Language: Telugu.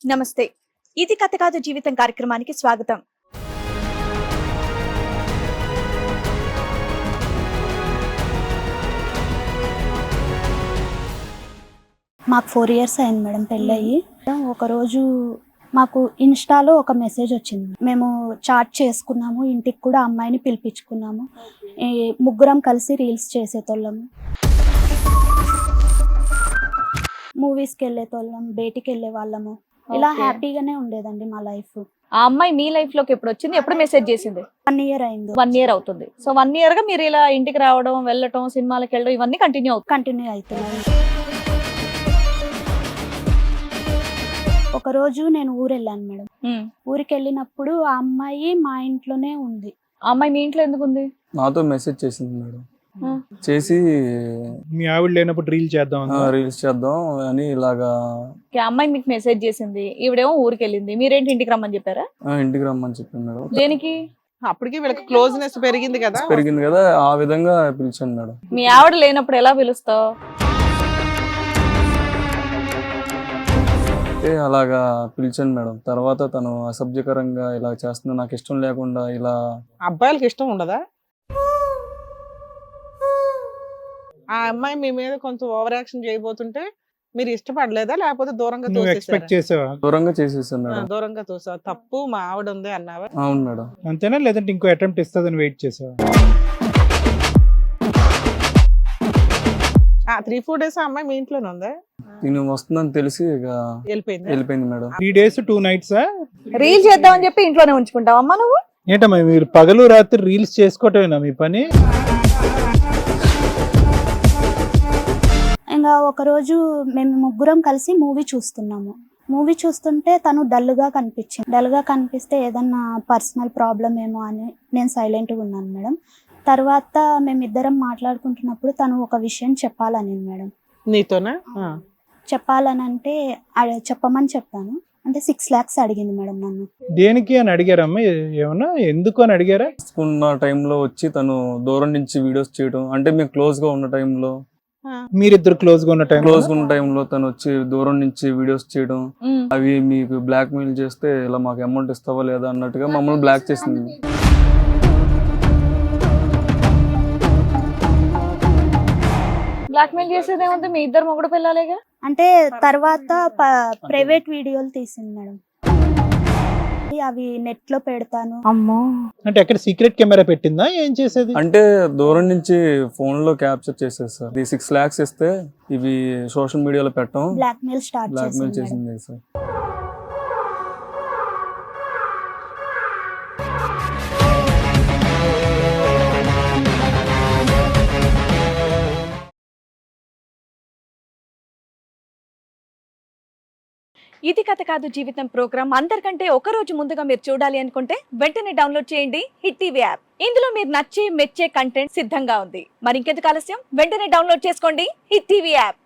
నమస్తే. ఇది కథ కాదు జీవితం కార్యక్రమానికి స్వాగతం. మాకు 4 years అయింది మేడం పెళ్ళయి. ఒకరోజు మాకు ఇన్స్టాలో ఒక మెసేజ్ వచ్చింది. మేము చాట్ చేసుకున్నాము, ఇంటికి కూడా అమ్మాయిని పిలిపించుకున్నాము. ముగ్గురం కలిసి రీల్స్ చేసేటోళ్ళము, మూవీస్కి వెళ్ళేటోళ్ళం, బయటికి వెళ్ళే వాళ్ళము. ఇలా హ్యాపీగానే ఉండేదండి మా లైఫ్. ఆ అమ్మాయి మీ లైఫ్ లోకి ఎప్పుడు వచ్చింది, ఎప్పుడు మెసేజ్ చేసింది? 1 year అయింది. 1 year అవుతుంది. సో 1 year గా మీరు ఇలా ఇంటికి రావడం, వెళ్ళటం, సినిమాలకు వెళ్ళడం ఇవన్నీ కంటిన్యూ అవుతున్నాయి. ఒక రోజు నేను ఊరు వెళ్ళాను మేడం. ఊరికి వెళ్ళినప్పుడు ఆ అమ్మాయి మా ఇంట్లోనే ఉంది. ఆ అమ్మాయి మీ ఇంట్లో ఎందుకు ఉంది? నాతో మెసేజ్ చేసింది మేడం. చేసి మీ ఆవిడ లేనప్పుడు రీల్స్ చేద్దాం అని ఇలాగా. ఆ అమ్మాయి మీకు మెసేజ్ చేసింది, ఈవిడేమో ఊరికి వెళ్ళింది, మీరేంటి ఇంటికి రమ్మని చెప్పారా? ఇంటికి రమ్మని చెప్పింది మేడం. దేనికి? అప్పటికి వీళ్ళకి క్లోజ్నెస్ పెరిగింది కదా. ఆ విధంగా పిలిచాను మేడం. మీ ఆవిడ లేనప్పుడు ఎలా పిలుస్తావు? అలాగా పిలిచాను మేడం. తర్వాత తను అసభ్యకరంగా ఇలా చేస్తుంది, నాకు ఇష్టం లేకుండా ఇలా. అబ్బాయిలకి ఇష్టం ఉండదా? ఆ అమ్మాయి మీ మీద కొంచెం ఓవర్ యాక్షన్ చేయబోతుంటే మీరు ఇష్టపడలేదా, లేకపోతే దూరంగా దూరంగా చేసేసాను మేడం. దూరంగా తోసా. తప్పు మా ఆవిడ ఉంది అన్నావా? అవును మేడం. అంతేనా, లేదంటే ఇంకో అటెంప్ట్ ఇస్తుందని వెయిట్ చేసావా? 3-4 days ఆ అమ్మాయి మీ ఇంట్లోనే ఉందా? నేను వస్తుందని తెలిసి ఇక వెళ్ళిపోయింది మేడం. 3 days 2 nights రీల్ చేద్దామని చెప్పి ఇంట్లోనే ఉంచుకుంటావమ్మా నువ్వు? ఏంటమ్మా మీరు పగలు రాత్రి రీల్స్ చేసుకోవటమేనా మీ పని? ఇంకా ఒకరోజు మేము ముగ్గురం కలిసి మూవీ చూస్తున్నాము. మూవీ చూస్తుంటే తను డల్గా కనిపిస్తే ఏదన్నా పర్సనల్ ప్రాబ్లం ఏమో అని నేను సైలెంట్గా ఉన్నాను మేడం. తర్వాత మేమిద్దరం మాట్లాడుకుంటున్నప్పుడు తను ఒక విషయం చెప్పాలని మేడం. నీతోనా? చెప్పాలని అంటే చెప్పమని చెప్పాను. అంటే 6 lakhs అడిగింది మేడం నన్ను. దేనికి అని అడిగారమ్మా? ఏమన్నా ఎందుకు అని అడిగారా? ఉన్న టైంలో వచ్చి తను దూరం నుంచి వీడియోస్ చేయడం, అంటే మేము క్లోజ్ గా ఉన్న టైంలో, మీరిద్దరు క్లోజ్ గా ఉన్న టైంలో తను వచ్చి దూరం నుంచి వీడియోస్ చేయడం, అవి మీకు బ్లాక్ మెయిల్ చేస్తే ఇలా మాకు అమౌంట్ ఇస్తావా లేదా అన్నట్టుగా మమ్మల్ని బ్లాక్ చేసింది. బ్లాక్ మెయిల్ చేసేది ఏముంది, మీ ఇద్దరు మొగుడు పిల్లలేగా. అంటే తర్వాత ప్రైవేట్ వీడియోలు తీసింది మేడం. అవి నెట్ లో పెడతాను. అమ్మో, అంటే ఎక్కడ సీక్రెట్ కెమెరా పెట్టిందా, ఏం చేసేది? అంటే దూరం నుంచి ఫోన్ లో క్యాప్చర్ చేసేది సార్. 6 lakhs ఇస్తే ఇవి సోషల్ మీడియాలో పెట్టడం, బ్లాక్ మెయిల్ చేసింది సార్. ఇది కథ కాదు జీవితం ప్రోగ్రామ్ అందరికంటే ఒక రోజు ముందుగా మీరు చూడాలి అనుకుంటే వెంటనే డౌన్లోడ్ చేయండి హిట్ టీవీ యాప్. ఇందులో మీరు నచ్చే మెచ్చే కంటెంట్ సిద్ధంగా ఉంది. మరి ఇంకెందుకు ఆలస్యం, వెంటనే డౌన్లోడ్ చేసుకోండి హిట్ టీవీ యాప్.